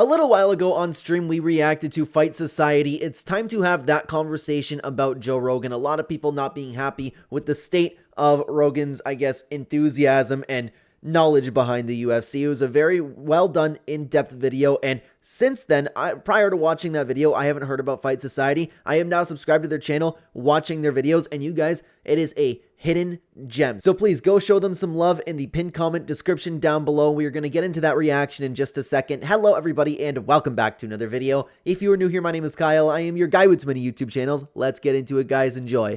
A little while ago on stream, we reacted to Fight Society. It's time to have that conversation about Joe Rogan. A lot of people not being happy with the state of Rogan's, I guess, enthusiasm and knowledge behind the UFC. It was a very well done, in-depth video, and since then, prior to watching that video, I haven't heard about Fight Society. I am now subscribed to their channel, watching their videos, and you guys, it is a hidden gem. So please go show them some love in the pinned comment description down below. We are going to get into that reaction in just a second. Hello everybody and welcome back to another video. If you are new here, my name is Kyle. I am your guy with many YouTube channels. Let's get into it, guys. Enjoy.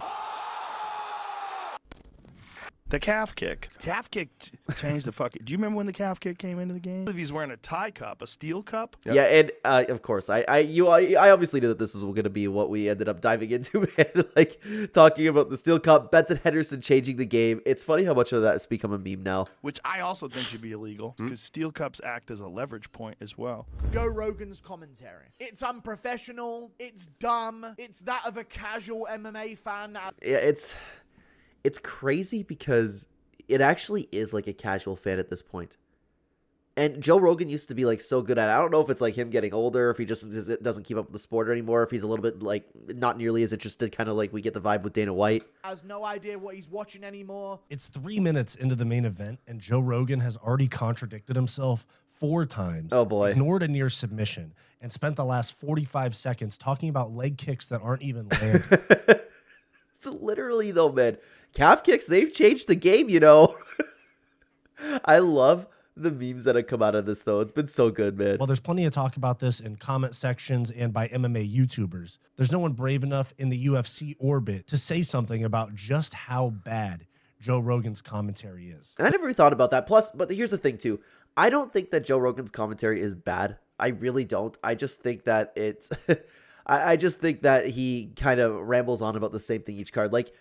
The calf kick. Calf kick changed the fucking... Do you remember when the calf kick came into the game? If he's wearing a tie cup, a steel cup. Yep. Yeah, and of course, I obviously knew that this was going to be what we ended up diving into, man. Like, talking about the steel cup, Benson Henderson changing the game. It's funny how much of that has become a meme now. Which I also think should be illegal, because steel cups act as a leverage point as well. Joe Rogan's commentary. It's unprofessional, it's dumb, it's that of a casual MMA fan. Yeah, it's crazy because it actually is like a casual fan at this point. And Joe Rogan used to be like so good at it. I don't know if it's like him getting older, if he just doesn't keep up with the sport anymore, if he's a little bit like not nearly as interested, kind of like we get the vibe with Dana White. Has no idea what he's watching anymore. It's 3 minutes into the main event and Joe Rogan has already contradicted himself 4 times. Oh boy. Ignored a near submission and spent the last 45 seconds talking about leg kicks that aren't even landing. It's literally though, man. Calf kicks, they've changed the game, you know. I love the memes that have come out of this, though. It's been so good, man. Well, there's plenty of talk about this in comment sections and by MMA YouTubers. There's no one brave enough in the UFC orbit to say something about just how bad Joe Rogan's commentary is. And I never thought about that. Plus, but here's the thing, too. I don't think that Joe Rogan's commentary is bad. I really don't. I just think that it's... I just think that he kind of rambles on about the same thing each card. Like,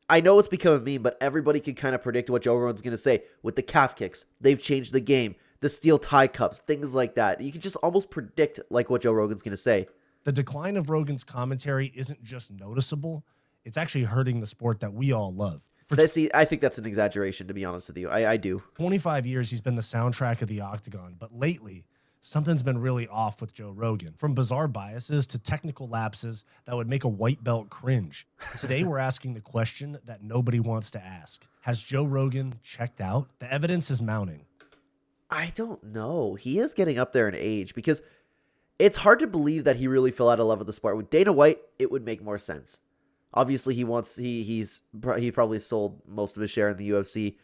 I know it's become a meme, but everybody can kind of predict what Joe Rogan's going to say with the calf kicks. They've changed the game. The steel tie cups, things like that. You can just almost predict like what Joe Rogan's going to say. The decline of Rogan's commentary isn't just noticeable. It's actually hurting the sport that we all love. See, I think that's an exaggeration, to be honest with you. I do. 25 years, he's been the soundtrack of the Octagon, but lately... something's been really off with Joe Rogan, from bizarre biases to technical lapses that would make a white belt cringe. Today, we're asking the question that nobody wants to ask. Has Joe Rogan checked out? The evidence is mounting. I don't know. He is getting up there in age because it's hard to believe that he really fell out of love with the sport. With Dana White, it would make more sense. Obviously, he probably sold most of his share in the UFC.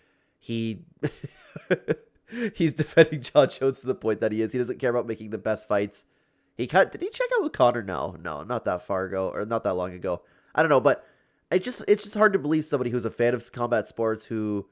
He's defending John Jones to the point that he is. He doesn't care about making the best fights. Did he check out with Conor? No, not that far ago or not that long ago. I don't know, but it's just hard to believe somebody who's a fan of combat sports, who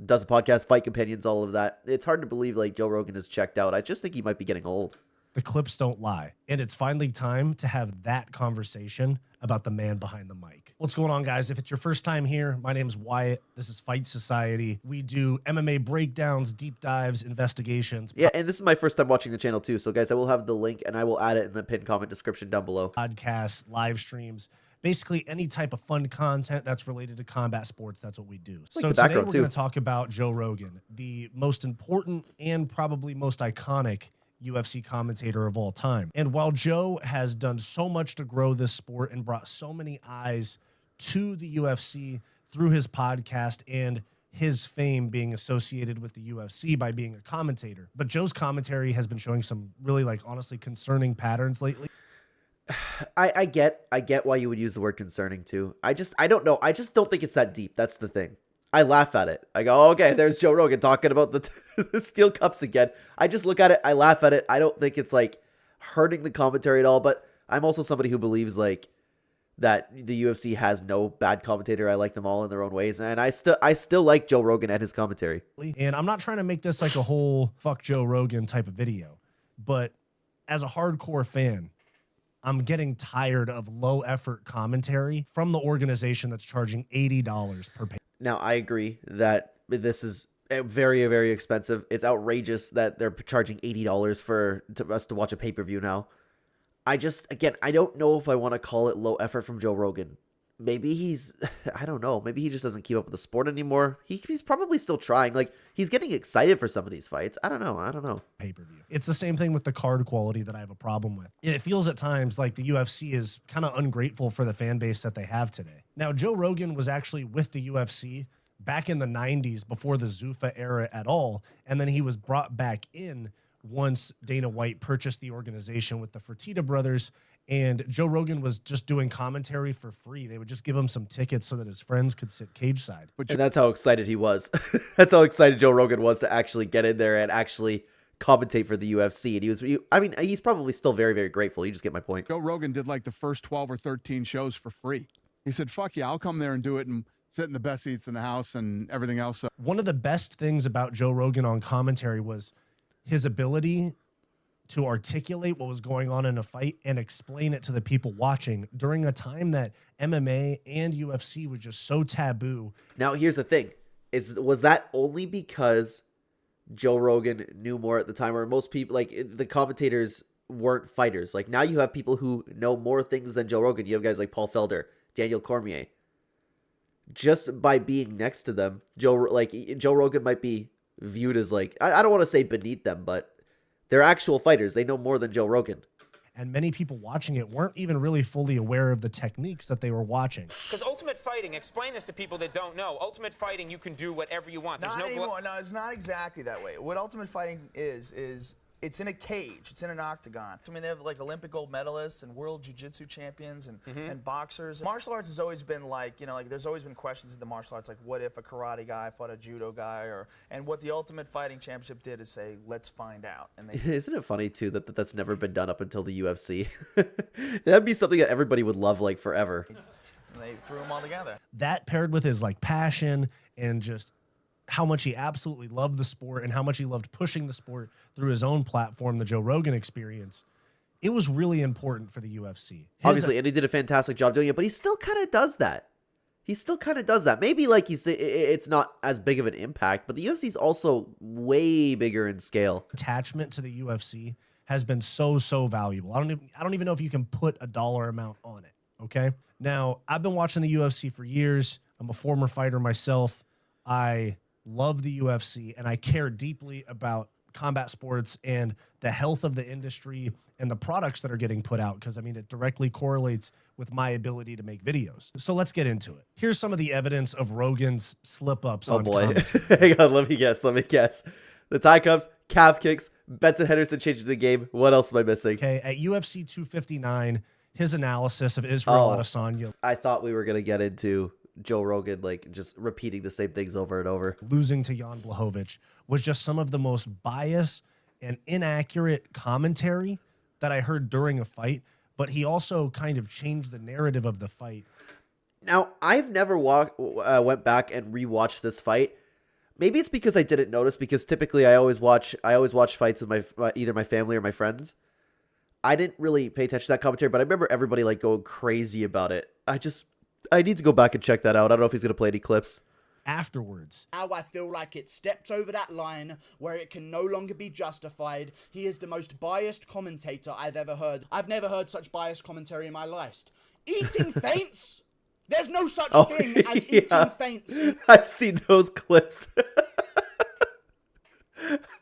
does a podcast, Fight Companions, all of that. It's hard to believe like Joe Rogan has checked out. I just think he might be getting old. The clips don't lie. And it's finally time to have that conversation about the man behind the mic. What's going on, guys? If it's your first time here, my name is Wyatt. This is Fight Society. We do MMA breakdowns, deep dives, investigations. Yeah, and this is my first time watching the channel too. So, guys, I will have the link and I will add it in the pinned comment description down below. Podcasts, live streams, basically any type of fun content that's related to combat sports, that's what we do. So today we're going to talk about Joe Rogan, the most important and probably most iconic UFC commentator of all time. And while Joe has done so much to grow this sport and brought so many eyes to the UFC through his podcast and his fame being associated with the UFC by being a commentator, but Joe's commentary has been showing some really, like, honestly concerning patterns lately. I get why you would use the word concerning too. I don't know. I just don't think it's that deep. That's the thing. I laugh at it. I go, oh, okay, there's Joe Rogan talking about the steel cups again. I just look at it. I laugh at it. I don't think it's like hurting the commentary at all, but I'm also somebody who believes like that the UFC has no bad commentator. I like them all in their own ways. And I still like Joe Rogan and his commentary. And I'm not trying to make this like a whole fuck Joe Rogan type of video, but as a hardcore fan, I'm getting tired of low effort commentary from the organization that's charging $80 per pay. Now, I agree that this is very, very expensive. It's outrageous that they're charging $80 for us to watch a pay-per-view now. I don't know if I want to call it low effort from Joe Rogan. maybe he's, I don't know, maybe he just doesn't keep up with the sport anymore. He's probably still trying. Like, he's getting excited for some of these fights. I don't know. Pay-per-view. It's the same thing with the card quality that I have a problem with. It feels at times like the UFC is kind of ungrateful for the fan base that they have today. Now, Joe Rogan was actually with the UFC back in the 90s before the Zuffa era at all, and then he was brought back in once Dana White purchased the organization with the Fertitta brothers, and Joe Rogan was just doing commentary for free. They would just give him some tickets so that his friends could sit cage side. And that's how excited he was. That's how excited Joe Rogan was to actually get in there and actually commentate for the UFC. And he's probably still very, very grateful. You just get my point. Joe Rogan did like the first 12 or 13 shows for free. He said, fuck yeah, I'll come there and do it and sit in the best seats in the house and everything else. One of the best things about Joe Rogan on commentary was his ability to articulate what was going on in a fight and explain it to the people watching during a time that MMA and UFC was just so taboo. Now, here's the thing. Was that only because Joe Rogan knew more at the time, or most people, like the commentators weren't fighters? Like, now you have people who know more things than Joe Rogan. You have guys like Paul Felder, Daniel Cormier. Just by being next to them, Joe Rogan might be viewed as like, I don't want to say beneath them, but they're actual fighters. They know more than Joe Rogan. And many people watching it weren't even really fully aware of the techniques that they were watching. Because Ultimate Fighting, explain this to people that don't know. Ultimate Fighting, you can do whatever you want. Not anymore. No, it's not exactly that way. What Ultimate Fighting is it's in a cage. It's in an octagon. I mean, they have like Olympic gold medalists and world jiu-jitsu champions and boxers. Martial arts has always been like, like there's always been questions in the martial arts, like what if a karate guy fought a judo guy, and what the Ultimate Fighting Championship did is say, let's find out. And isn't it funny too that that's never been done up until the UFC? That'd be something that everybody would love like forever. And they threw them all together. That paired with his like passion and just how much he absolutely loved the sport and how much he loved pushing the sport through his own platform, the Joe Rogan Experience, it was really important for the UFC. Obviously, and he did a fantastic job doing it, but he still kind of does that. Maybe like you say, it's not as big of an impact, but the UFC is also way bigger in scale. Attachment to the UFC has been so valuable. I don't even know if you can put a dollar amount on it. Okay. Now, I've been watching the UFC for years. I'm a former fighter myself. I love the UFC, and I care deeply about combat sports and the health of the industry and the products that are getting put out, because, I mean, it directly correlates with my ability to make videos. So let's get into it. Here's some of the evidence of Rogan's slip-ups on commentary. Hang on, let me guess. The tie cups, calf kicks, Benson Henderson changes the game. What else am I missing? Okay, at UFC 259, his analysis of Israel Adesanya. I thought we were going to get into Joe Rogan, like, just repeating the same things over and over. Losing to Jan Blachowicz was just some of the most biased and inaccurate commentary that I heard during a fight, but he also kind of changed the narrative of the fight. Now, I've never went back and rewatched this fight. Maybe it's because I didn't notice, because typically I always watch fights with either my family or my friends. I didn't really pay attention to that commentary, but I remember everybody like going crazy about it. I need to go back and check that out. I don't know if he's going to play any clips. Afterwards. Now I feel like it stepped over that line where it can no longer be justified. He is the most biased commentator I've ever heard. I've never heard such biased commentary in my life. Eating feints? There's no such thing as eating feints. I've seen those clips.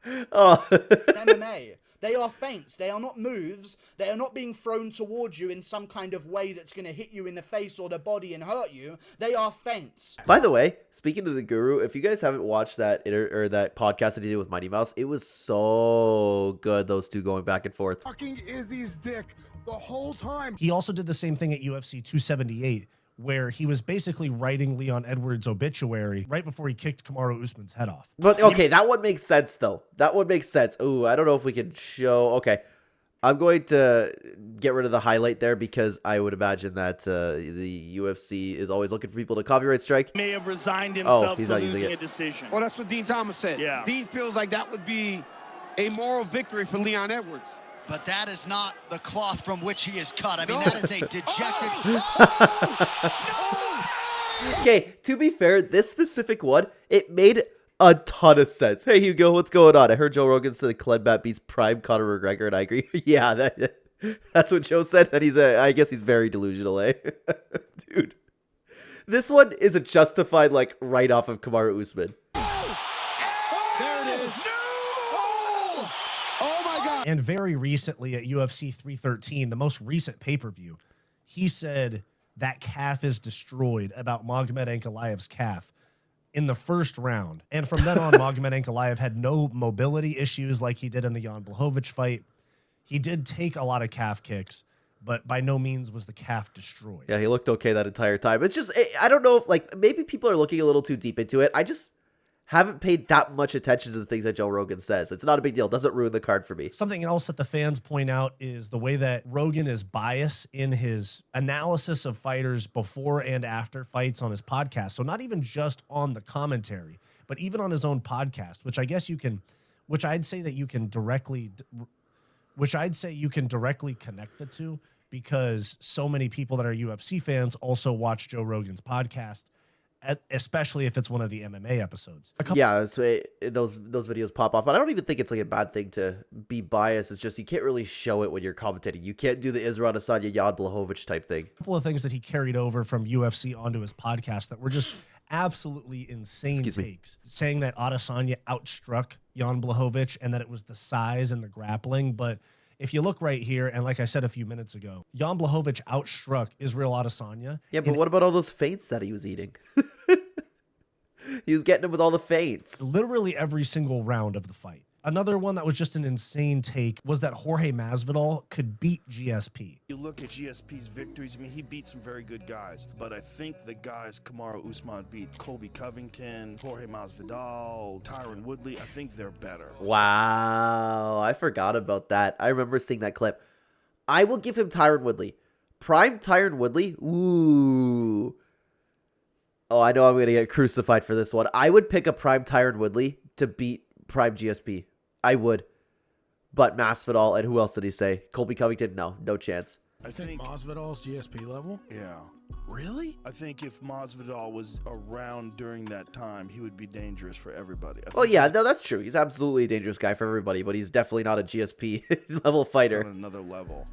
MMA. They are feints. They are not moves. They are not being thrown towards you in some kind of way that's going to hit you in the face or the body and hurt you. They are feints. By the way, speaking to the Guru, if you guys haven't watched that that podcast that he did with Mighty Mouse, it was so good, those two going back and forth. Fucking Izzy's dick the whole time. He also did the same thing at UFC 278, where he was basically writing Leon Edwards' obituary right before he kicked Kamaru Usman's head off. But okay, that one makes sense though. That one makes sense. Ooh, I don't know if we can show. Okay, I'm going to get rid of the highlight there because I would imagine that the UFC is always looking for people to copyright strike. May have resigned himself he's to not using losing it. a decision. Well, that's what Dean Thomas said. Yeah. Dean feels like that would be a moral victory for Leon Edwards. But that is not the cloth from which he is cut. I mean, that is a dejected... Okay, to be fair, this specific one, it made a ton of sense. Hey, Hugo, what's going on? I heard Joe Rogan said Clenbat beats prime Conor McGregor, and I agree. Yeah, that's what Joe said. That I guess he's very delusional, eh? Dude. This one is a justified, like, write-off of Kamaru Usman. There it is. Oh my God. And very recently at UFC 313, the most recent pay-per-view, he said that calf is destroyed about Magomed Ankalaev's calf in the first round. And from then on, Magomed Ankalaev had no mobility issues like he did in the Jan Blachowicz fight. He did take a lot of calf kicks, but by no means was the calf destroyed. Yeah, he looked okay that entire time. It's just, I don't know if, like, maybe people are looking a little too deep into it. I just haven't paid that much attention to the things that Joe Rogan says. It's not a big deal. It doesn't ruin the card for me. Something else that the fans point out is the way that Rogan is biased in his analysis of fighters before and after fights on his podcast. So not even just on the commentary, but even on his own podcast, which I guess you can, which I'd say you can directly connect the two, because so many people that are UFC fans also watch Joe Rogan's podcast, especially if it's one of the MMA episodes. Yeah, so those videos pop off, but I don't even think it's like a bad thing to be biased. It's just you can't really show it when you're commentating. You can't do the Israel Adesanya, Jan Blachowicz type thing. A couple of things that he carried over from UFC onto his podcast that were just absolutely insane takes. Saying that Adesanya outstruck Jan Blachowicz and that it was the size and the grappling, but if you look right here, and like I said a few minutes ago, Jan Blachowicz outstruck Israel Adesanya. Yeah, but what about all those feints that he was eating? He was getting him with all the feints. Literally every single round of the fight. Another one that was just an insane take was that Jorge Masvidal could beat GSP. You look at GSP's victories, I mean, he beat some very good guys, but I think the guys Kamaru Usman beat, Colby Covington, Jorge Masvidal, Tyron Woodley, I think they're better. Wow, I forgot about that. I remember seeing that clip. I will give him Tyron Woodley. Prime Tyron Woodley? Ooh. Oh, I know I'm going to get crucified for this one. I would pick a Prime Tyron Woodley to beat Prime GSP. I would. But Masvidal, and who else did he say? Colby Covington? No chance. I think Masvidal's GSP level? Yeah. Really? I think if Masvidal was around during that time, he would be dangerous for everybody. Well, yeah, no, that's true. He's absolutely a dangerous guy for everybody, but he's definitely not a GSP level fighter. On another level.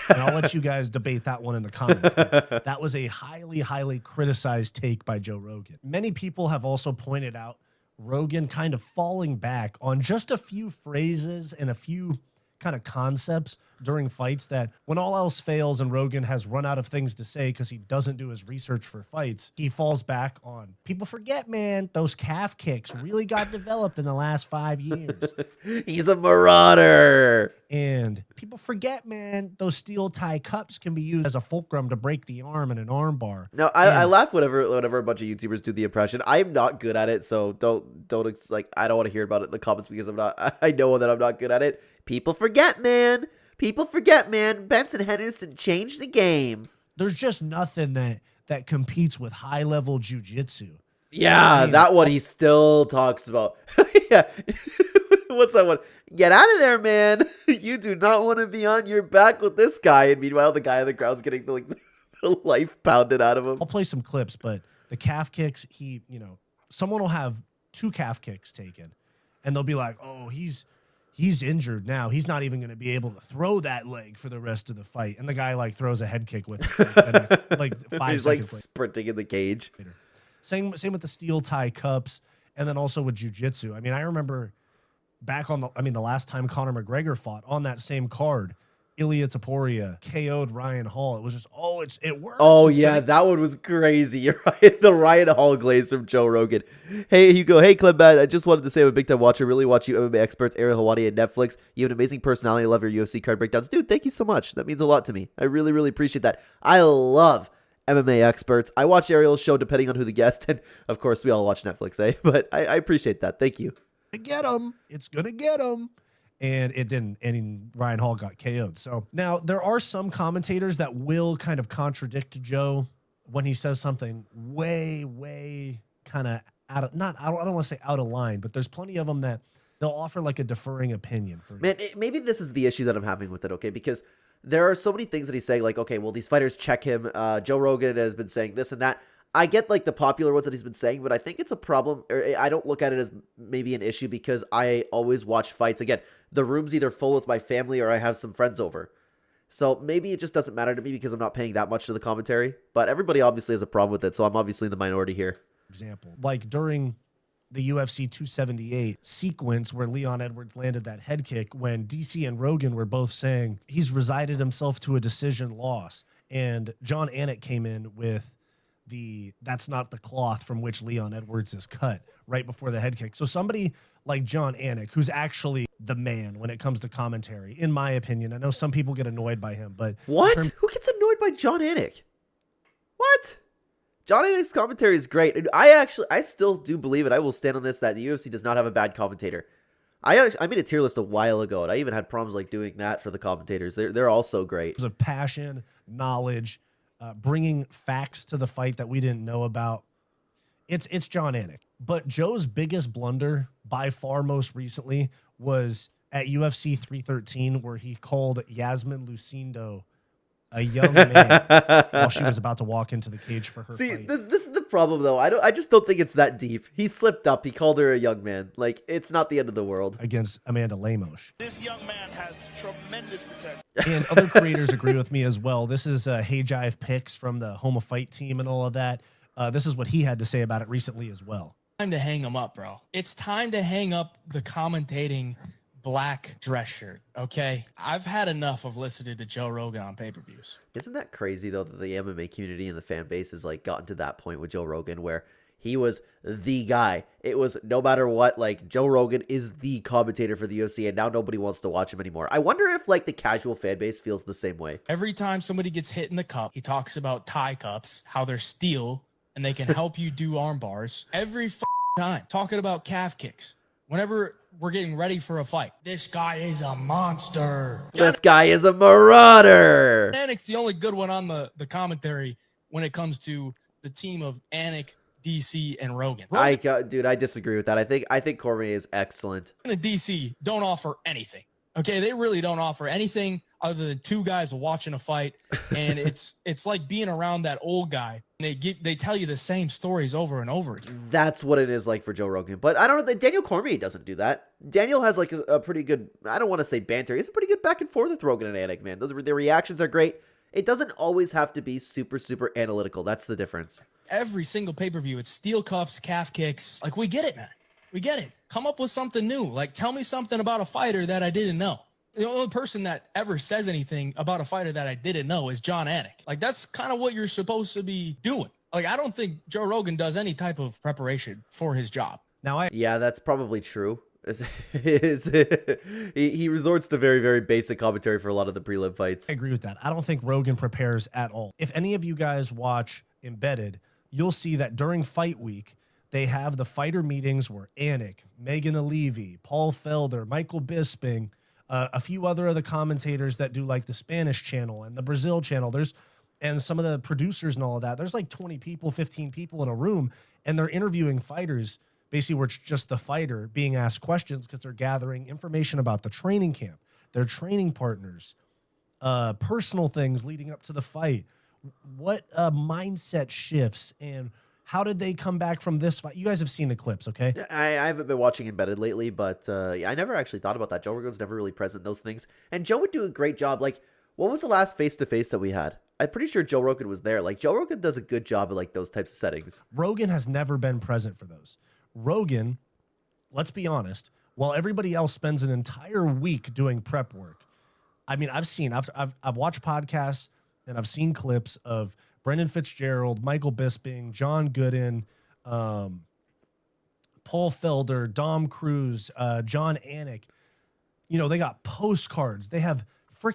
And I'll let you guys debate that one in the comments. But that was a highly, highly criticized take by Joe Rogan. Many people have also pointed out Rogan kind of falling back on just a few phrases and a few kind of concepts during fights that when all else fails and Rogan has run out of things to say because he doesn't do his research for fights, he falls back on. People forget, man, those calf kicks really got developed in the last 5 years. He's a marauder. And people forget, man, those steel tie cups can be used as a fulcrum to break the arm in an arm bar. No, I laugh whenever a bunch of YouTubers do the impression. I'm not good at it, so don't like, I don't want to hear about it in the comments because I know that I'm not good at it. People forget, man. People forget, man. Benson Henderson changed the game. There's just nothing that competes with high-level jiu-jitsu. Yeah, I mean, that one he still talks about. Yeah. What's that one? Get out of there, man. You do not want to be on your back with this guy. And meanwhile, the guy on the ground's getting the life pounded out of him. I'll play some clips, but the calf kicks, someone will have 2 calf kicks taken, and they'll be like, oh, he's injured now. He's not even going to be able to throw that leg for the rest of the fight. And the guy like throws a head kick with it. The next, 5 He's seconds like later. sprinting in the cage. Same with the steel tie cups, and then also with jiu-jitsu. I mean, I remember back on the last time Conor McGregor fought on that same card, Ilia Topuria KO'd Ryan Hall. It was just, it works. Oh, yeah, that one was crazy. You're right. The Ryan Hall glaze from Joe Rogan. Hey, Hugo. Hey, Clenbat. I just wanted to say I'm a big-time watcher. Really watch you MMA experts, Ariel Hawani and Netflix. You have an amazing personality. I love your UFC card breakdowns. Dude, thank you so much. That means a lot to me. I really, really appreciate that. I love MMA experts. I watch Ariel's show depending on who the guest, and of course, we all watch Netflix, eh? But I appreciate that. Thank you. Get him. It's going to get him. And it didn't. And Ryan Hall got KO'd. So now there are some commentators that will kind of contradict Joe when he says something way kind of I don't want to say out of line, but there's plenty of them that they'll offer like a deferring opinion for. Man, maybe this is the issue that I'm having with it, okay? Because there are so many things that he's saying, like, okay, well, these fighters check him. Joe Rogan has been saying this and that. I get like the popular ones that he's been saying, but I think it's a problem. Or I don't look at it as maybe an issue because I always watch fights. Again, the room's either full with my family or I have some friends over. So maybe it just doesn't matter to me because I'm not paying that much to the commentary. But everybody obviously has a problem with it, so I'm obviously in the minority here. Example, like during the UFC 278 sequence where Leon Edwards landed that head kick, when DC and Rogan were both saying he's resided himself to a decision loss, and John Anik came in with that's not the cloth from which Leon Edwards is cut right before the head kick. So somebody like John Anik, who's actually the man when it comes to commentary, in my opinion. I know some people get annoyed by him, but what? Who gets annoyed by John Anik? What? John Anik's commentary is great. I still do believe it. I will stand on this that the UFC does not have a bad commentator. I made a tier list a while ago, and I even had problems like doing that for the commentators. They're all so great. Of passion, knowledge, bringing facts to the fight that we didn't know about. It's John Anik. But Joe's biggest blunder by far most recently was at UFC 313, where he called Yasmin Lucindo a young man while she was about to walk into the cage for her fight. This is the problem, though. I just don't think it's that deep. He slipped up. He called her a young man. Like, it's not the end of the world. Against Amanda Lemos. This young man has tremendous potential. And other creators agree with me as well. This is Hey Jive Picks from the Home of Fight team and all of that. This is what he had to say about it recently as well. Time to hang him up, bro. It's time to hang up the commentating black dress shirt, okay? I've had enough of listening to Joe Rogan on pay-per-views. Isn't that crazy, though, that the MMA community and the fan base has, like, gotten to that point with Joe Rogan where he was the guy. It was no matter what, like, Joe Rogan is the commentator for the UFC, and now nobody wants to watch him anymore. I wonder if, like, the casual fan base feels the same way. Every time somebody gets hit in the cup, he talks about tie cups, how they're steel, and they can help you do arm bars. Every time. Talking about calf kicks. Whenever we're getting ready for a fight. This guy is a monster. This guy is a marauder. Anik's the only good one on the commentary when it comes to the team of Anik, DC, and Rogan. Dude, I disagree with that. I think Cormier is excellent. And the DC don't offer anything. Okay, they really don't offer anything other than two guys watching a fight, and it's like being around that old guy. They tell you the same stories over and over again. That's what it is like for Joe Rogan. But I don't know, Daniel Cormier doesn't do that. Daniel has like a pretty good, I don't want to say banter. He has a pretty good back and forth with Rogan and Anik, man. Their reactions are great. It doesn't always have to be super, super analytical. That's the difference. Every single pay-per-view, it's steel cups, calf kicks. Like, we get it, man. We get it. Come up with something new. Like, tell me something about a fighter that I didn't know. The only person that ever says anything about a fighter that I didn't know is John Anik. Like, that's kind of what you're supposed to be doing. Like, I don't think Joe Rogan does any type of preparation for his job. Yeah, that's probably true. He resorts to very, very basic commentary for a lot of the prelim fights. I agree with that. I don't think Rogan prepares at all. If any of you guys watch Embedded, you'll see that during fight week, they have the fighter meetings where Anik, Megan Levy, Paul Felder, Michael Bisping, a few other of the commentators that do like the Spanish channel and the Brazil channel. And some of the producers and all of that. There's like 20 people, 15 people in a room, and they're interviewing fighters, basically where it's just the fighter being asked questions because they're gathering information about the training camp, their training partners, personal things leading up to the fight, what mindset shifts, and how did they come back from this fight? You guys have seen the clips, okay? I haven't been watching Embedded lately, but I never actually thought about that. Joe Rogan's never really present in those things. And Joe would do a great job. Like, what was the last face-to-face that we had? I'm pretty sure Joe Rogan was there. Like, Joe Rogan does a good job of, like, those types of settings. Rogan has never been present for those. Rogan, let's be honest, while everybody else spends an entire week doing prep work, I mean, I've watched podcasts and I've seen clips of Brendan Fitzgerald, Michael Bisping, John Gooden, Paul Felder, Dom Cruz, John Anik. You know, they got postcards. They have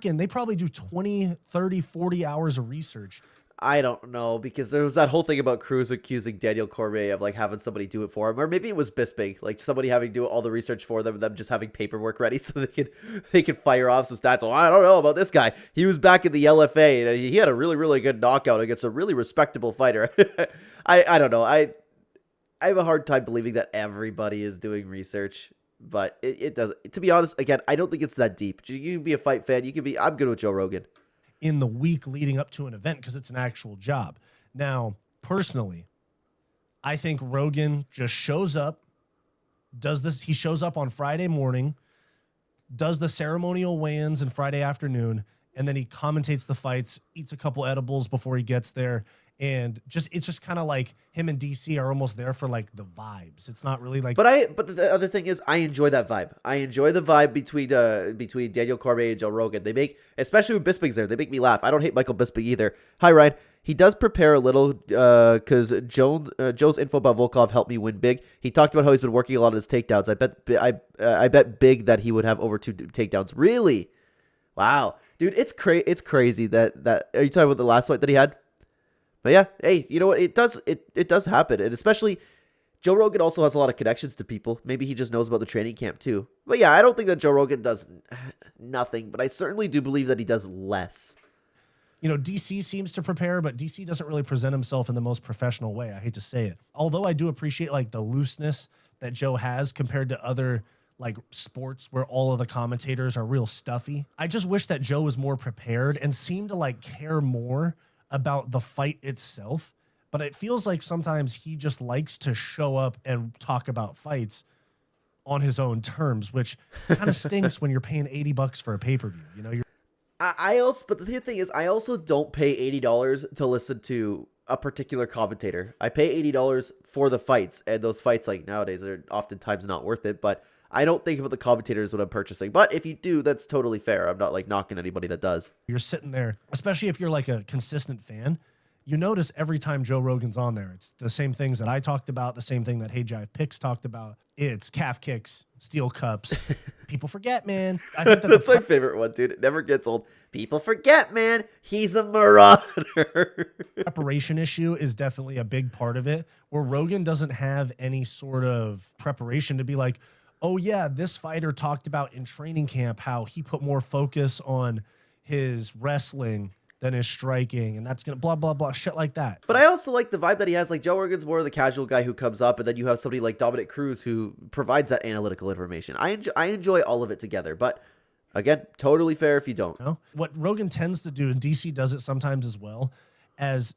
they probably do 20, 30, 40 hours of research. I don't know, because there was that whole thing about Cruz accusing Daniel Cormier of, like, having somebody do it for him. Or maybe it was Bisping, like, somebody having to do all the research for them, and them just having paperwork ready so they could fire off some stats. Oh, I don't know about this guy. He was back in the LFA, and he had a really, really good knockout against a really respectable fighter. I don't know. I have a hard time believing that everybody is doing research. But it does. To be honest, again, I don't think it's that deep. You can be a fight fan. I'm good with Joe Rogan. In the week leading up to an event because it's an actual job. Now, personally, I think Rogan just shows up, does this. He shows up on Friday morning, does the ceremonial weigh-ins on Friday afternoon, and then he commentates the fights, eats a couple edibles before he gets there. And it's just kind of like him and DC are almost there for like the vibes. It's not really like. But the other thing is, I enjoy that vibe. I enjoy the vibe between Daniel Cormier and Joe Rogan. They make, especially with Bisping's there, they make me laugh. I don't hate Michael Bisping either. Hi Ryan. He does prepare a little because Joe's info about Volkov helped me win big. He talked about how he's been working a lot of his takedowns. I bet big that he would have over 2 takedowns. Really? Wow, dude, it's crazy that are you talking about the last fight that he had? But yeah, hey, you know what? It does happen, and especially Joe Rogan also has a lot of connections to people. Maybe he just knows about the training camp too. But yeah, I don't think that Joe Rogan does nothing, but I certainly do believe that he does less. You know, DC seems to prepare, but DC doesn't really present himself in the most professional way. I hate to say it. Although I do appreciate like the looseness that Joe has compared to other like sports where all of the commentators are real stuffy. I just wish that Joe was more prepared and seemed to like care more about the fight itself, but it feels like sometimes he just likes to show up and talk about fights on his own terms, which kind of stinks when you're paying $80 for a pay-per-view. You know, but the thing is, I also don't pay $80 to listen to a particular commentator. I pay $80 for the fights, and those fights, like nowadays, are oftentimes not worth it, but I don't think about the commentators when I'm purchasing. But if you do, that's totally fair. I'm not like knocking anybody that does. You're sitting there, especially if you're like a consistent fan, you notice every time Joe Rogan's on there, it's the same things that I talked about, the same thing that Hey Jive Picks talked about. It's calf kicks, steel cups. People forget, man. I think that's my favorite one, dude. It never gets old. People forget, man. He's a marauder. Preparation issue is definitely a big part of it, where Rogan doesn't have any sort of preparation to be like, oh yeah, this fighter talked about in training camp how he put more focus on his wrestling than his striking, and that's gonna blah blah blah shit like that. But I also like the vibe that he has. Like Joe Rogan's more of the casual guy who comes up, and then you have somebody like Dominic Cruz who provides that analytical information. I enjoy all of it together, but again, totally fair if you don't. You know? What Rogan tends to do, and DC does it sometimes as well, as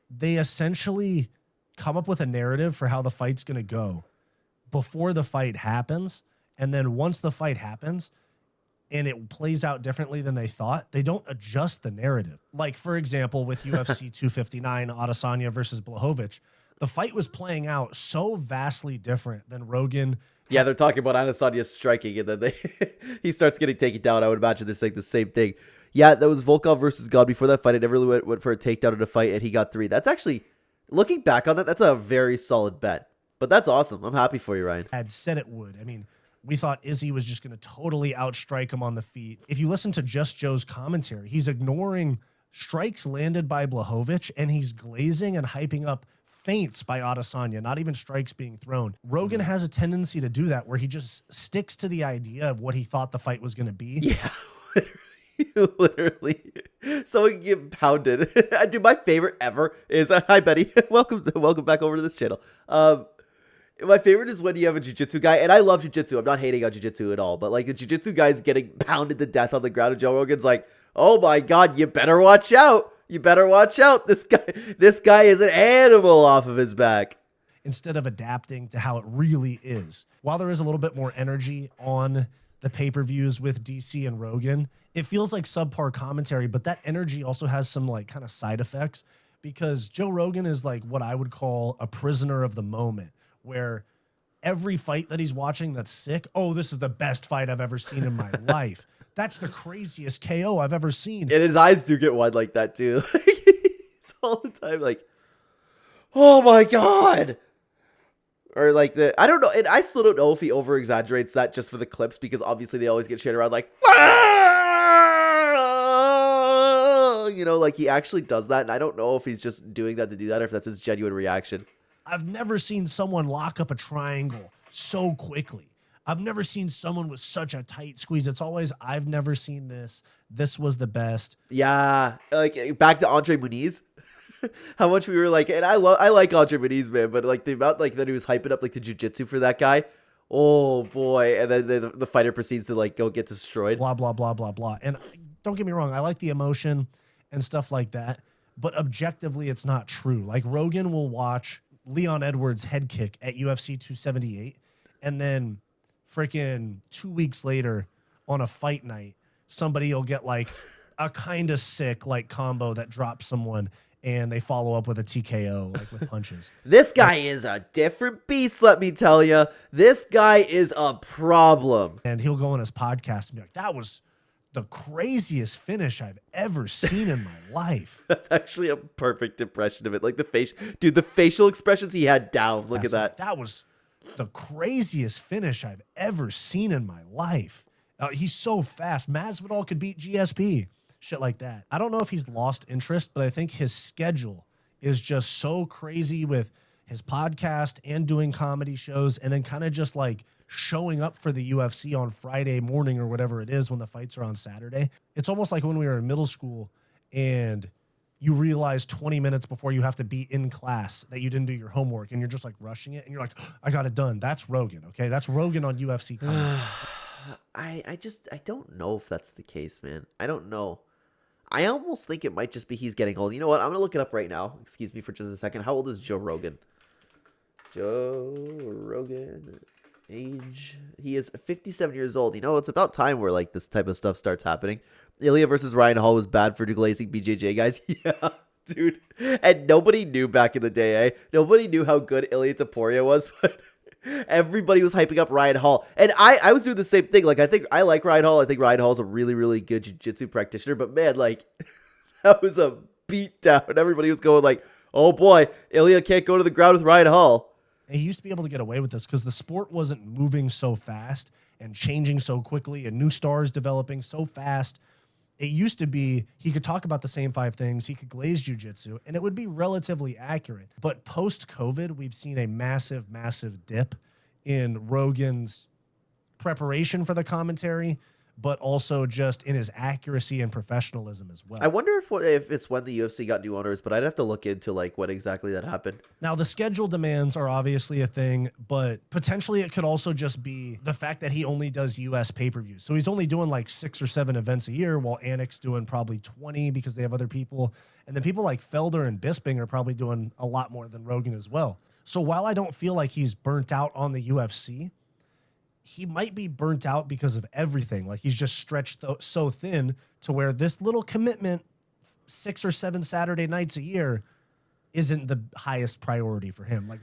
they essentially come up with a narrative for how the fight's gonna go before the fight happens, and then once the fight happens and it plays out differently than they thought, they don't adjust the narrative. Like, for example, with UFC 259, Adesanya versus Blachowicz, the fight was playing out so vastly different than Rogan. Yeah, they're talking about Adesanya striking, and then he starts getting taken down. I would imagine they're saying the same thing. Yeah, that was Volkov versus God. Before that fight, I never really went for a takedown in a fight, and he got 3. That's actually, looking back on that, that's a very solid bet. But that's awesome. I'm happy for you, Ryan. Had said it would. I mean, we thought Izzy was just going to totally outstrike him on the feet. If you listen to just Joe's commentary, he's ignoring strikes landed by Blachowicz, and he's glazing and hyping up feints by Adesanya, not even strikes being thrown. Rogan has a tendency to do that, where he just sticks to the idea of what he thought the fight was going to be. Yeah, literally. Someone can get pounded. Dude, my favorite ever is, hi, Betty. Welcome back over to this channel. My favorite is when you have a jiu-jitsu guy, and I love jiu-jitsu. I'm not hating on jiu-jitsu at all, but like the jiu-jitsu guy's getting pounded to death on the ground, and Joe Rogan's like, oh my God, you better watch out. You better watch out. This guy is an animal off of his back. Instead of adapting to how it really is. While there is a little bit more energy on the pay-per-views with DC and Rogan, it feels like subpar commentary, but that energy also has some like kind of side effects, because Joe Rogan is like what I would call a prisoner of the moment, where every fight that he's watching that's sick, oh, this is the best fight I've ever seen in my life. That's the craziest KO I've ever seen. And his eyes do get wide like that too. It's all the time like, oh my God. Or like I don't know. And I still don't know if he over exaggerates that just for the clips, because obviously they always get shit around like, you know, like he actually does that. And I don't know if he's just doing that to do that, or if that's his genuine reaction. I've never seen someone lock up a triangle so quickly. I've never seen someone with such a tight squeeze. It's always, I've never seen this. This was the best. Yeah. Like back to Andre Muniz. How much we were like, and I like Andre Muniz, man, but like the amount like that he was hyping up like the jiu-jitsu for that guy. Oh boy. And then the fighter proceeds to like go get destroyed. Blah, blah, blah, blah, blah. And don't get me wrong, I like the emotion and stuff like that, but objectively it's not true. Like Rogan will watch Leon Edwards' head kick at UFC 278, and then freaking 2 weeks later on a fight night, somebody will get like a kind of sick like combo that drops someone and they follow up with a TKO, like with punches. This guy is a different beast, let me tell you. This guy is a problem. And he'll go on his podcast and be like, that was the craziest finish I've ever seen in my life. That's actually a perfect impression of it. Like the facial expressions he had down. Look at that. That was the craziest finish I've ever seen in my life. He's so fast. Masvidal could beat GSP. Shit like that. I don't know if he's lost interest, but I think his schedule is just so crazy with his podcast and doing comedy shows and then kind of just like showing up for the UFC on Friday morning or whatever it is when the fights are on Saturday. It's almost like when we were in middle school and you realize 20 minutes before you have to be in class that you didn't do your homework and you're just like rushing it and you're like, I got it done. That's Rogan, okay? That's Rogan on UFC commentary. I don't know if that's the case, man. I don't know. I almost think it might just be he's getting old. You know what? I'm going to look it up right now. Excuse me for just a second. How old is Joe Rogan? Joe Rogan age. He is 57 years old. You know, it's about time where like this type of stuff starts happening. Ilya versus Ryan Hall was bad for deglazing BJJ guys. Yeah, dude. And nobody knew back in the day, eh? Nobody knew how good Ilya Taporia was, but everybody was hyping up Ryan Hall. And I was doing the same thing. Like, I like Ryan Hall. I think Ryan Hall's a really, really good jiu-jitsu practitioner. But man, like, that was a beatdown. Everybody was going like, oh boy, Ilya can't go to the ground with Ryan Hall. And he used to be able to get away with this because the sport wasn't moving so fast and changing so quickly and new stars developing so fast. It used to be he could talk about the same 5 things, he could glaze jiu-jitsu, and it would be relatively accurate. But post-COVID, we've seen a massive, massive dip in Rogan's preparation for the commentary, but also just in his accuracy and professionalism as well. I wonder if it's when the UFC got new owners, but I'd have to look into like what exactly that happened. Now, the schedule demands are obviously a thing, but potentially it could also just be the fact that he only does US pay-per-views. So he's only doing like 6 or 7 events a year, while Anik's doing probably 20 because they have other people. And then people like Felder and Bisping are probably doing a lot more than Rogan as well. So while I don't feel like he's burnt out on the UFC, he might be burnt out because of everything. Like he's just stretched so thin to where this little commitment, 6 or 7 Saturday nights a year, isn't the highest priority for him. Like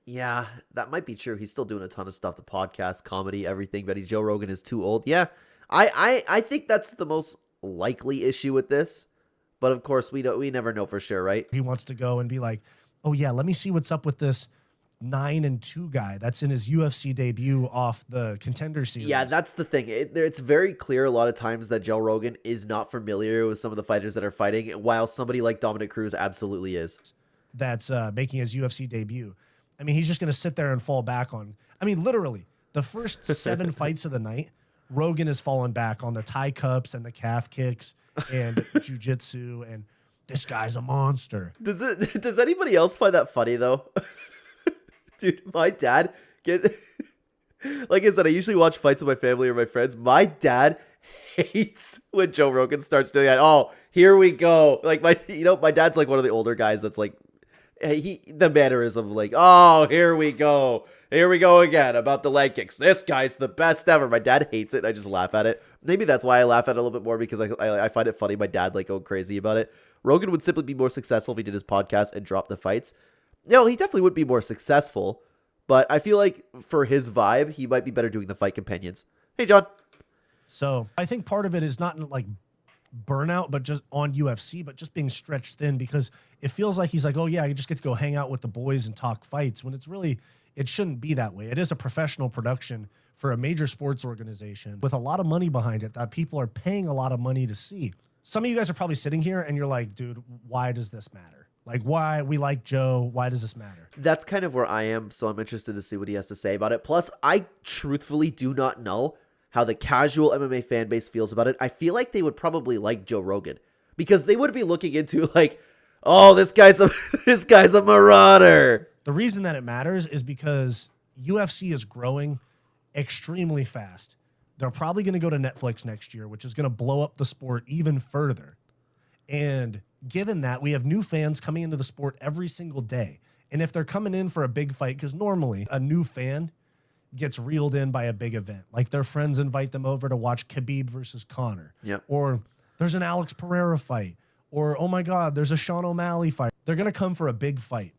yeah, that might be true. He's still doing a ton of stuff, the podcast, comedy, everything, but Joe Rogan is too old. Yeah, I think that's the most likely issue with this. But of course, we never know for sure, right? He wants to go and be like, oh yeah, let me see what's up with this 9-2 guy that's in his UFC debut off the Contender Series. Yeah, that's the thing. It's very clear a lot of times that Joe Rogan is not familiar with some of the fighters that are fighting, while somebody like Dominic Cruz absolutely is. That's making his UFC debut. I mean, he's just going to sit there and fall back on. I mean, literally, the first 7 fights of the night, Rogan has fallen back on the tie cups and the calf kicks and jiu-jitsu, and this guy's a monster. Does anybody else find that funny, though? Dude, my dad like I said, I usually watch fights with my family or my friends. My dad hates when Joe Rogan starts doing that. Oh, here we go. Like my dad's like one of the older guys that's like, the mannerism like, oh, here we go. Here we go again about the leg kicks. This guy's the best ever. My dad hates it. I just laugh at it. Maybe that's why I laugh at it a little bit more, because I find it funny. My dad like going crazy about it. Rogan would simply be more successful if he did his podcast and dropped the fights. No, he definitely would be more successful, but I feel like for his vibe, he might be better doing the fight companions. Hey, John. So I think part of it is not like burnout, but just on UFC, but just being stretched thin, because it feels like he's like, oh yeah, I just get to go hang out with the boys and talk fights, when it's really, it shouldn't be that way. It is a professional production for a major sports organization with a lot of money behind it that people are paying a lot of money to see. Some of you guys are probably sitting here and you're like, dude, why does this matter? Like, why? We like Joe. Why does this matter? That's kind of where I am, so I'm interested to see what he has to say about it. Plus, I truthfully do not know how the casual MMA fan base feels about it. I feel like they would probably like Joe Rogan, because they would be looking into like, oh, this guy's a marauder. The reason that it matters is because UFC is growing extremely fast. They're probably going to go to Netflix next year, which is going to blow up the sport even further. And given that, we have new fans coming into the sport every single day. And if they're coming in for a big fight, because normally a new fan, gets reeled in by a big event. Like their friends invite them over to watch Khabib versus Conor. Yep. Or there's an Alex Pereira fight. Or, oh my God, there's a Sean O'Malley fight. They're going to come for a big fight.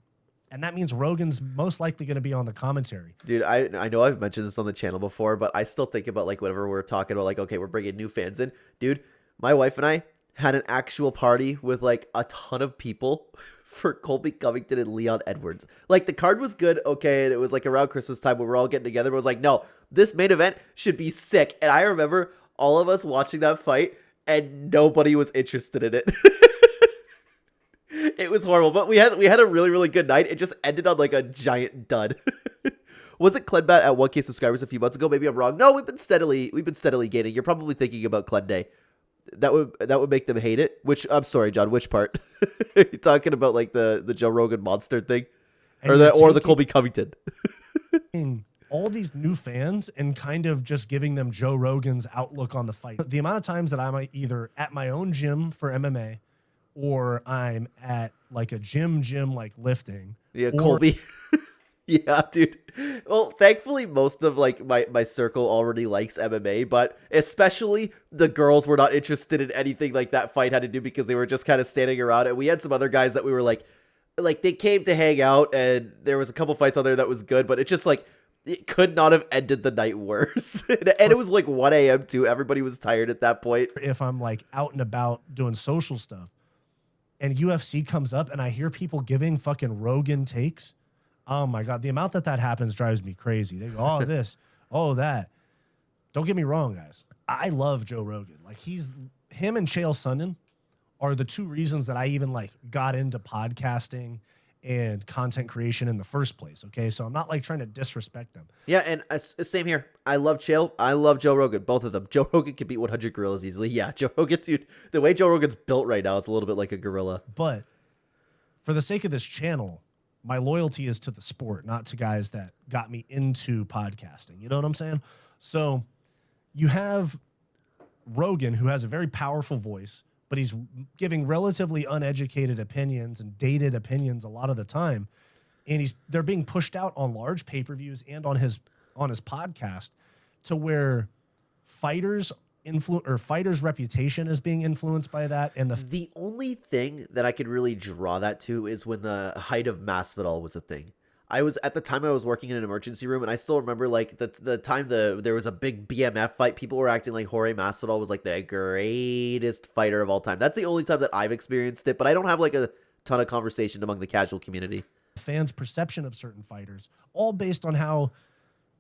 And that means Rogan's most likely going to be on the commentary. Dude, I know I've mentioned this on the channel before, but I still think about like whenever we're talking about like, okay, we're bringing new fans in. Dude, my wife and I had an actual party with like a ton of people for Colby Covington and Leon Edwards. Like the card was good, okay, and it was like around Christmas time when we're all getting together. But I was like, no, this main event should be sick. And I remember all of us watching that fight and nobody was interested in it. It was horrible, but we had a really, really good night. It just ended on like a giant dud. Was it Clenbat at 1K subscribers a few months ago? Maybe I'm wrong. No, we've been steadily gaining. You're probably thinking about Clenday. That would make them hate it. Which I'm sorry, John. Which part? Are you talking about like the Joe Rogan monster thing, or the Colby Covington? All these new fans and kind of just giving them Joe Rogan's outlook on the fight. The amount of times that I'm either at my own gym for MMA, or I'm at like a gym like lifting. Yeah, Colby. Yeah, dude. Well, thankfully, most of like my circle already likes MMA, but especially the girls were not interested in anything like that fight had to do because they were just kind of standing around. And we had some other guys that we were like they came to hang out, and there was a couple fights on there that was good, but it just like it could not have ended the night worse. And it was like 1 a.m. too. Everybody was tired at that point. If I'm like out and about doing social stuff, and UFC comes up and I hear people giving fucking Rogan takes, oh my God, the amount that happens drives me crazy. They go, oh, this, oh, that. Don't get me wrong, guys. I love Joe Rogan. Like him and Chael Sonnen are the two reasons that I even like got into podcasting and content creation in the first place. Okay. So I'm not like trying to disrespect them. Yeah. And same here. I love Chael. I love Joe Rogan. Both of them. Joe Rogan can beat 100 gorillas easily. Yeah. Joe Rogan, dude, the way Joe Rogan's built right now, it's a little bit like a gorilla. But for the sake of this channel, my loyalty is to the sport, not to guys that got me into podcasting. You know what I'm saying? So you have Rogan, who has a very powerful voice, but he's giving relatively uneducated opinions and dated opinions a lot of the time. And they're being pushed out on large pay-per-views and on his podcast to where fighters' reputation is being influenced by that. And the only thing that I could really draw that to is when the height of Masvidal was a thing. At the time I was working in an emergency room, and I still remember like the time there was a big BMF fight. People were acting like Jorge Masvidal was like the greatest fighter of all time. That's the only time that I've experienced it, but I don't have like a ton of conversation among the casual community. Fans' perception of certain fighters, all based on how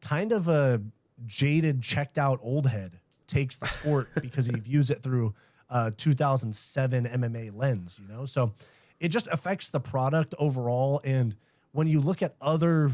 kind of a jaded, checked out old head takes the sport because he views it through a 2007 MMA lens, you know? So it just affects the product overall. And when you look at other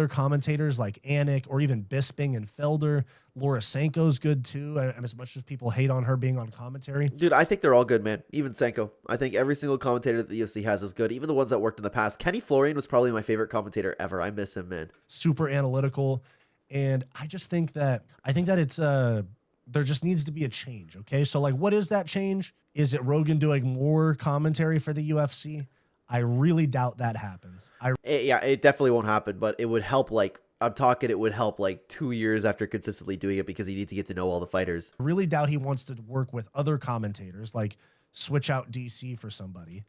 commentators like Anik or even Bisping and Felder, Laura Sanko's good too. And as much as people hate on her being on commentary. Dude, I think they're all good, man. Even Sanko. I think every single commentator that the UFC has is good. Even the ones that worked in the past. Kenny Florian was probably my favorite commentator ever. I miss him, man. Super analytical. And I just think that it's there just needs to be a change. Okay. So like, what is that change? Is it Rogan doing more commentary for the UFC? I really doubt that happens. It definitely won't happen, but it would help. Like it would help like 2 years after consistently doing it because you need to get to know all the fighters. I really doubt he wants to work with other commentators, like switch out DC for somebody.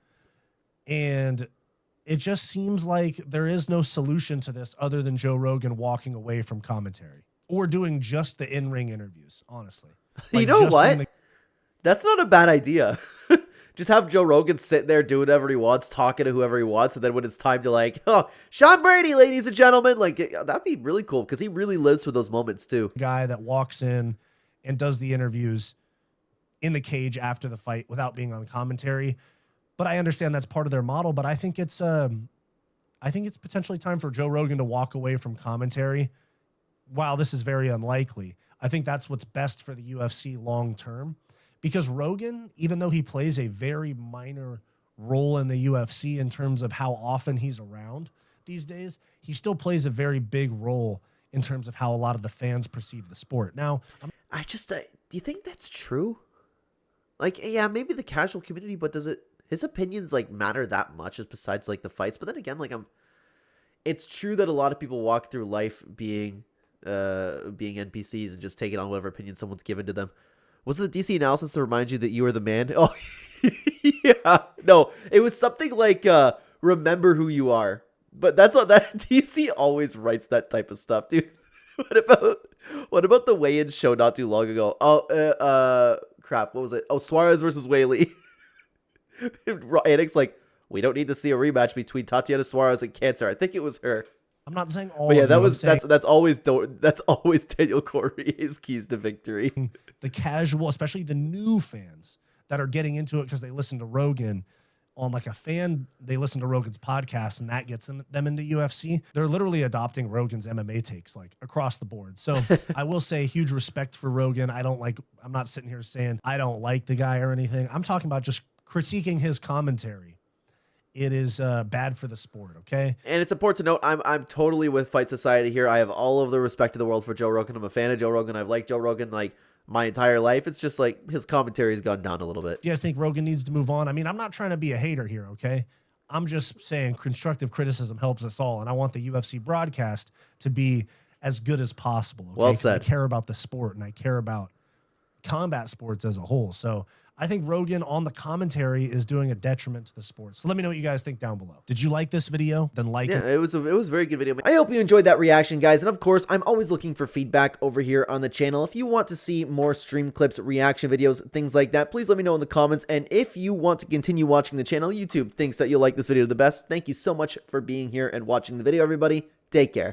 And it just seems like there is no solution to this other than Joe Rogan walking away from commentary or doing just the in-ring interviews, honestly. Like, you know what? That's not a bad idea. Just have Joe Rogan sit there, do whatever he wants, talking to whoever he wants, and then when it's time to like, oh, Sean Brady, ladies and gentlemen, like that'd be really cool because he really lives for those moments too. Guy that walks in and does the interviews in the cage after the fight without being on commentary. But I understand that's part of their model. But I think it's potentially time for Joe Rogan to walk away from commentary. While this is very unlikely, I think that's what's best for the UFC long term. Because Rogan, even though he plays a very minor role in the UFC in terms of how often he's around these days, he still plays a very big role in terms of how a lot of the fans perceive the sport. Now, do you think that's true? Like, yeah, maybe the casual community, but does his opinions like matter that much as besides like the fights? But then again, like it's true that a lot of people walk through life being NPCs and just taking on whatever opinion someone's given to them. Was it the DC analysis to remind you that you are the man? Oh, yeah. No, it was something like remember who you are. But that's what that DC always writes that type of stuff, dude. What about the weigh-in show not too long ago? Oh, crap. What was it? Oh, Suarez versus Whaley. Anik's like, we don't need to see a rematch between Tatiana Suarez and Cancer. I think it was her. I'm not saying all. But yeah, of you, that's always Daniel Cormier's keys to victory. The casual, especially the new fans that are getting into it because they listen to Rogan on like a fan. They listen to Rogan's podcast and that gets them into UFC. They're literally adopting Rogan's MMA takes like across the board. So I will say huge respect for Rogan. I'm not sitting here saying I don't like the guy or anything. I'm talking about just critiquing his commentary. It is bad for the sport, okay? And it's important to note, I'm totally with Fight Society here. I have all of the respect in the world for Joe Rogan. I'm a fan of Joe Rogan. I've liked Joe Rogan like my entire life. It's just like his commentary has gone down a little bit. Do you guys think Rogan needs to move on? I mean, I'm not trying to be a hater here, okay? I'm just saying constructive criticism helps us all, and I want the UFC broadcast to be as good as possible, okay? Well said. I care about the sport, and I care about combat sports as a whole. So I think Rogan on the commentary is doing a detriment to the sport. So let me know what you guys think down below. Did you like this video? Then like it. Yeah, it was a very good video. I hope you enjoyed that reaction, guys. And of course, I'm always looking for feedback over here on the channel. If you want to see more stream clips, reaction videos, things like that, please let me know in the comments. And if you want to continue watching the channel, YouTube thinks that you'll like this video the best. Thank you so much for being here and watching the video, everybody. Take care.